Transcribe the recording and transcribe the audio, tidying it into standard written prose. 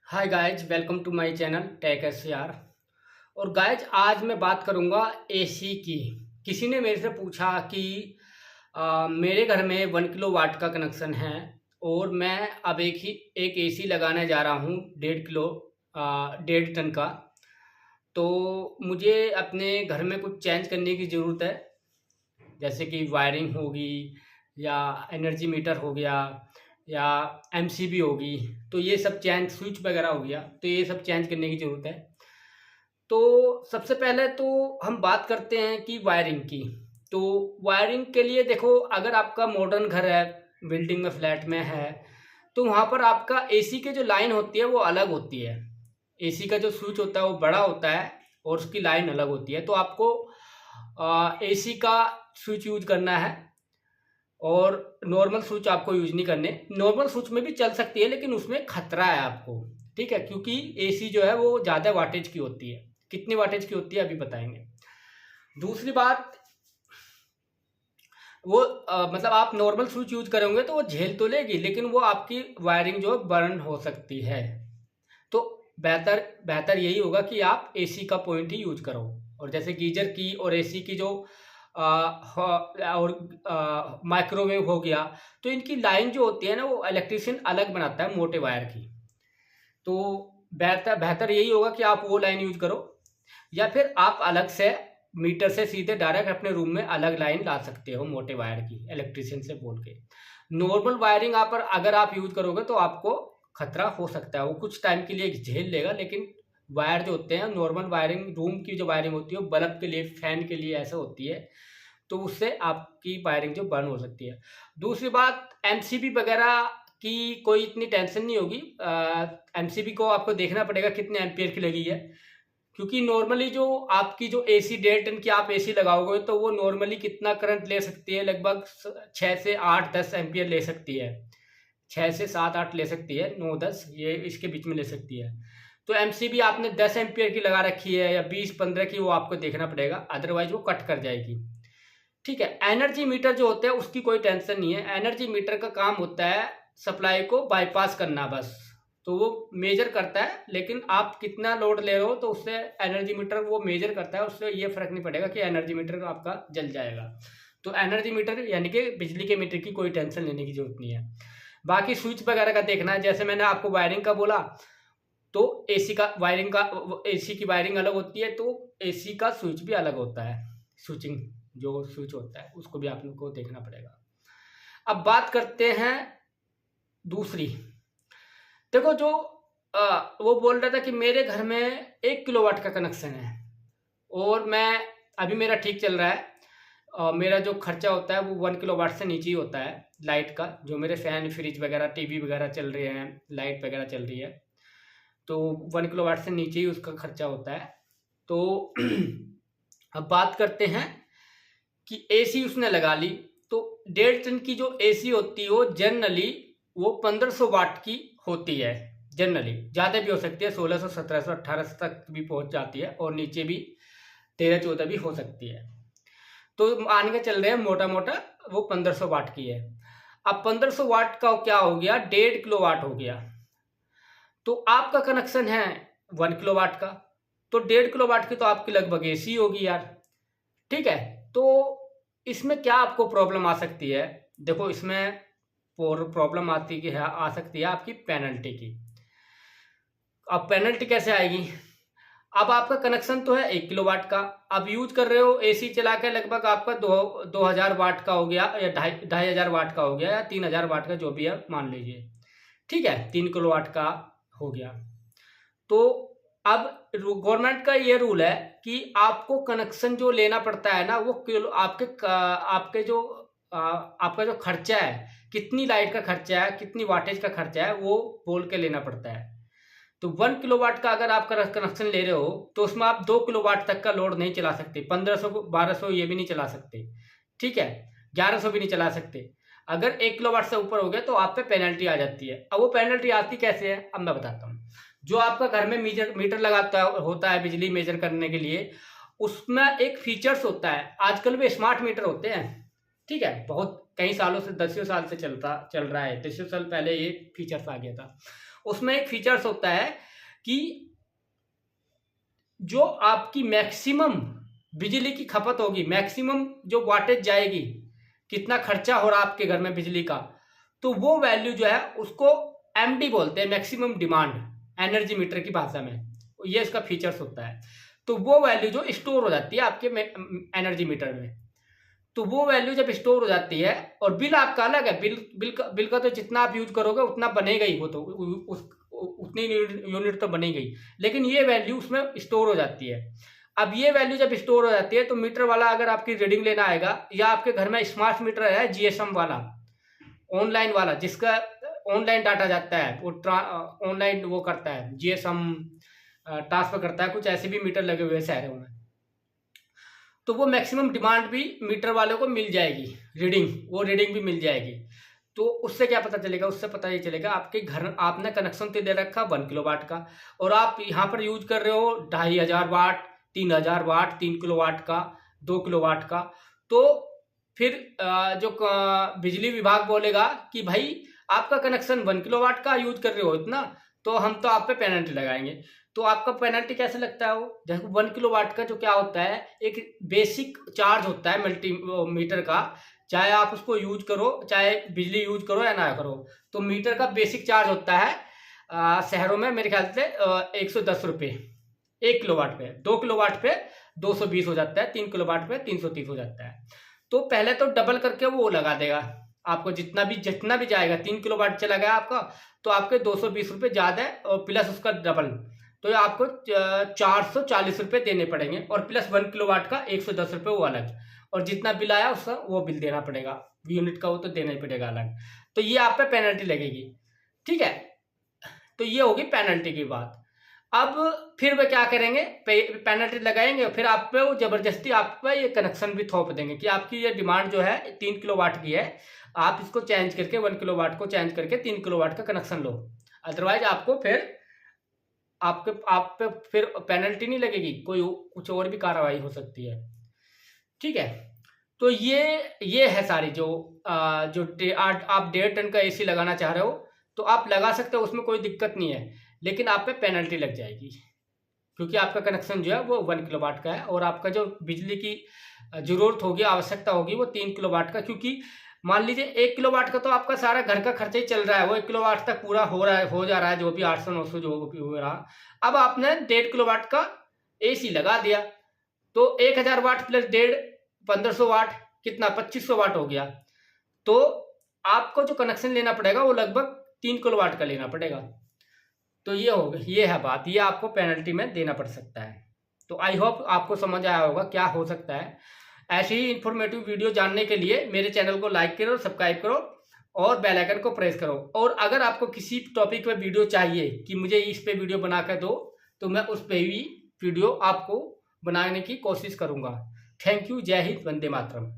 Hi guys, welcome to my channel tech S R. और guys, आज मैं बात करूंगा एसी की। किसी ने मेरे से पूछा कि मेरे घर में 1 किलो वाट का कनेक्शन है और मैं अब एक एसी लगाने जा रहा हूँ 1.5 किलो 1.5 टन का। तो मुझे अपने घर में कुछ चेंज करने की ज़रूरत है, जैसे कि वायरिंग होगी या एनर्जी मीटर हो गया या एमसीबी होगी। तो ये सब चेंज, स्विच वगैरह हो गया, तो ये सब चेंज करने की ज़रूरत है। तो सबसे पहले तो हम बात करते हैं कि वायरिंग की। तो वायरिंग के लिए देखो, अगर आपका मॉडर्न घर है, बिल्डिंग में, फ्लैट में है, तो वहाँ पर आपका एसी के जो लाइन होती है वो अलग होती है। एसी का जो स्विच होता है वो बड़ा होता है और उसकी लाइन अलग होती है। तो आपको एसी का स्विच यूज करना है और नॉर्मल स्विच आपको यूज नहीं करने। नॉर्मल स्विच में भी चल सकती है लेकिन उसमें खतरा है आपको, ठीक है, क्योंकि एसी जो है वो ज़्यादा वाटेज की होती है। कितनी वाटेज की होती है अभी बताएंगे। दूसरी बात, वो मतलब आप नॉर्मल स्विच यूज करोगे तो वो झेल तो लेगी, लेकिन वो आपकी वायरिंग जो बर्न हो सकती है। तो बेहतर बेहतर यही होगा कि आप एसी का पॉइंट ही यूज करो। और जैसे गीजर की और एसी की जो और माइक्रोवेव हो गया, तो इनकी लाइन जो होती है ना, वो इलेक्ट्रिशियन अलग बनाता है मोटे वायर की। तो बेहतर बेहतर यही होगा कि आप वो लाइन यूज करो, या फिर आप अलग से मीटर से सीधे डायरेक्ट अपने रूम में अलग लाइन ला सकते हो मोटे वायर की, इलेक्ट्रिशियन से बोल के। नॉर्मल वायरिंग आप पर अगर आप यूज करोगे तो आपको खतरा हो सकता है। वो कुछ टाइम के लिए झेल लेगा, लेकिन वायर जो होते हैं, नॉर्मल वायरिंग, रूम की जो वायरिंग होती है वो बल्ब के लिए, फैन के लिए ऐसा होती है, तो उससे आपकी वायरिंग जो बर्न हो सकती है। दूसरी बात, एमसीबी वगैरह की कोई इतनी टेंशन नहीं होगी। एमसीबी को आपको देखना पड़ेगा कितने एम्पियर की लगी है, क्योंकि नॉर्मली जो आपकी जो एसी 1.5 टन की आप एसी लगाओगे तो वो नॉर्मली कितना करंट ले सकती है, लगभग 6 से 8 10 एम्पियर ले सकती है। 6 से 7 8 ले सकती है, 9 10 ये इसके बीच में ले सकती है। तो एमसीबी आपने 10 एम्पियर की लगा रखी है या 20 15 की, वो आपको देखना पड़ेगा, अदरवाइज वो कट कर जाएगी। ठीक है। एनर्जी मीटर जो होता है उसकी कोई टेंशन नहीं है। एनर्जी मीटर का काम होता है सप्लाई को बाईपास करना बस। तो वो मेजर करता है, लेकिन आप कितना लोड ले रहे हो तो उससे एनर्जी मीटर वो मेजर करता है, उससे ये फर्क नहीं पड़ेगा कि एनर्जी मीटर आपका जल जाएगा। तो एनर्जी मीटर यानी कि बिजली के मीटर की कोई टेंशन लेने की जरूरत नहीं है। बाकी स्विच वगैरह का देखना है, जैसे मैंने आपको वायरिंग का बोला, तो एसी का वायरिंग का, एसी की वायरिंग अलग होती है, तो एसी का स्विच भी अलग होता है। स्विचिंग जो स्विच होता है उसको भी आपको देखना पड़ेगा। अब बात करते हैं दूसरी। देखो, जो वो बोल रहा था कि मेरे घर में 1 किलोवाट का कनेक्शन है और मैं, अभी मेरा ठीक चल रहा है। मेरा जो खर्चा होता है वो 1 किलोवाट से नीचे ही होता है लाइट का। जो मेरे फैन, फ्रिज वगैरह, टीवी वगैरह चल रहे हैं, लाइट वगैरह चल रही है, तो 1 किलोवाट से नीचे ही उसका खर्चा होता है। तो अब बात करते हैं कि एसी उसने लगा ली। तो 1.5 टन की जो एसी होती है वो जनरली वो 1500 वाट की होती है। जनरली ज़्यादा भी हो सकती है, 1600 1700 1800 तक भी पहुंच जाती है, और नीचे भी 13 14 भी हो सकती है। तो मान के चल रहे हैं मोटा मोटा वो 1500 वाट की है। अब 1500 वाट का क्या हो गया, 1.5 किलोवाट हो गया। तो आपका कनेक्शन है 1 किलोवाट का, तो 1.5 किलोवाट की तो आपकी लगभग एसी होगी यार। ठीक है। तो इसमें क्या आपको प्रॉब्लम आ सकती है? देखो, इसमें प्रॉब्लम आती की है, आ सकती है आपकी पेनल्टी की। अब पेनल्टी कैसे आएगी? अब आपका कनेक्शन तो है 1 किलोवाट का, अब यूज कर रहे हो एसी चला के, लगभग आपका 2000 वाट का हो गया, या 2500 वाट का हो गया, या 3000 वाट का, जो भी है मान लीजिए। ठीक है, 3 किलोवाट का हो गया। तो अब गवर्नमेंट का ये रूल है कि आपको कनेक्शन जो लेना पड़ता है ना, वो किलो आपके जो आपका जो खर्चा है, कितनी लाइट का खर्चा है, कितनी वाटेज का खर्चा है, वो बोल के लेना पड़ता है। तो 1 किलोवाट का अगर आप कनेक्शन ले रहे हो तो उसमें आप 2 किलोवाट तक का लोड नहीं चला सकते, 1500 1200 ये भी नहीं चला सकते, ठीक है, 1100 भी नहीं चला सकते। अगर 1 किलोवाट से ऊपर हो गया तो आप पे पेनल्टी आ जाती है। अब वो पेनल्टी आती कैसे है, अब मैं बताता हूँ। जो आपका घर में मीटर लगाता होता है बिजली मेजर करने के लिए, उसमें एक फीचर्स होता है। आजकल भी स्मार्ट मीटर होते हैं, ठीक है, बहुत कई सालों से, 10 साल से चल रहा है, 10 साल पहले ये फीचर्स आ गया था। उसमें एक फीचर्स होता है कि जो आपकी मैक्सिमम बिजली की खपत होगी, मैक्सिमम जो वाटेज जाएगी, कितना खर्चा हो रहा है आपके घर में बिजली का, तो वो वैल्यू जो है उसको एमडी बोलते हैं, मैक्सिमम डिमांड, एनर्जी मीटर की भाषा में। ये इसका फीचर्स होता है। तो वो वैल्यू जो स्टोर हो जाती है आपके एनर्जी मीटर में, तो वो वैल्यू जब स्टोर हो जाती है, और बिल आपका अलग है, बिल का तो जितना आप यूज करोगे उतना बनेगा ही, वो तो उतनी यूनिट तो बनेगी, लेकिन ये वैल्यू उसमें स्टोर हो जाती है। अब ये वैल्यू जब स्टोर हो जाती है तो मीटर वाला अगर आपकी रीडिंग लेना आएगा, या आपके घर में स्मार्ट मीटर है जीएसएम वाला, ऑनलाइन वाला, जिसका ऑनलाइन डाटा जाता है, वो ऑनलाइन वो करता है, जीएसएम ट्रांसफर करता है, कुछ ऐसे भी मीटर लगे हुए हैं शहरों में, तो वो मैक्सिमम डिमांड भी मीटर वाले को मिल जाएगी, वो रीडिंग भी मिल जाएगी। तो उससे क्या पता चलेगा, उससे पता ये चलेगा आपके घर, आपने कनेक्शन तो दे रखा 1 किलोवाट का, और आप यहाँ पर यूज कर रहे हो 2500 वाट, 3000 वाट, 3 किलोवाट का, 2 किलोवाट का, तो फिर जो बिजली विभाग बोलेगा कि भाई आपका कनेक्शन 1 किलोवाट का यूज कर रहे हो इतना, तो हम तो आप पे पेनल्टी लगाएंगे। तो आपका पेनल्टी कैसे लगता है, वो जैसे 1 किलोवाट का जो क्या होता है, एक बेसिक चार्ज होता है मीटर का, चाहे आप उसको यूज करो, चाहे बिजली यूज करो या ना करो, तो मीटर का बेसिक चार्ज होता है शहरों में मेरे ख्याल से 110 रुपये 1 किलोवाट पे, 2 किलोवाट पे 220 हो जाता है, 3 किलोवाट पे 330 हो जाता है। तो पहले तो डबल करके वो लगा देगा आपको, जितना भी जाएगा, 3 किलोवाट चला गया आपका, तो आपके 220 रुपये ज़्यादा है, और प्लस उसका डबल, तो आपको 440 रुपये देने पड़ेंगे, और प्लस 1 किलोवाट का 110 रुपये वो अलग, और जितना बिल आया उसका वो बिल देना पड़ेगा, यूनिट का वो तो देना ही पड़ेगा अलग। तो ये आप पे पेनल्टी लगेगी, ठीक है। तो ये होगी पेनल्टी की बात। अब फिर वे क्या करेंगे, पेनल्टी लगाएंगे, फिर आप पे वो जबरदस्ती आप पे ये कनेक्शन भी थोप देंगे कि आपकी ये डिमांड जो है 3 किलोवाट की है, आप इसको चेंज करके 1 किलोवाट को चेंज करके 3 किलोवाट का कनेक्शन लो, अदरवाइज आपको फिर आप पे फिर पेनल्टी नहीं लगेगी, कोई कुछ और भी कार्रवाई हो सकती है, ठीक है। तो ये है सारी जो आप 1.5 टन का एसी लगाना चाह रहे हो तो आप लगा सकते हो, उसमें कोई दिक्कत नहीं है, लेकिन आप पे पेनल्टी लग जाएगी, क्योंकि आपका कनेक्शन जो है वो 1 किलोवाट का है, और आपका जो बिजली की जरूरत होगी, आवश्यकता होगी, वो 3 किलोवाट का, क्योंकि मान लीजिए 1 किलोवाट का तो आपका सारा घर का खर्चा ही चल रहा है, वो 1 किलोवाट तक पूरा हो जा रहा है, जो भी 800-900 जो भी हो रहा। अब आपने 1.5 किलोवाट का एसी लगा दिया, तो 1000 वाट प्लस 1.5 1500 वाट, कितना 2500 वाट हो गया, तो आपको जो कनेक्शन लेना पड़ेगा वो लगभग 3 किलोवाट का लेना पड़ेगा। तो ये है बात, ये आपको पेनल्टी में देना पड़ सकता है। तो आई होप आपको समझ आया होगा क्या हो सकता है। ऐसी ही इन्फॉर्मेटिव वीडियो जानने के लिए मेरे चैनल को लाइक करो, सब्सक्राइब करो, और बेल आइकन को प्रेस करो। और अगर आपको किसी टॉपिक पे वीडियो चाहिए कि मुझे इस पे वीडियो बना कर दो, तो मैं उस पे भी वीडियो आपको बनाने की कोशिश करूँगा। थैंक यू, जय हिंद, वंदे मातरम।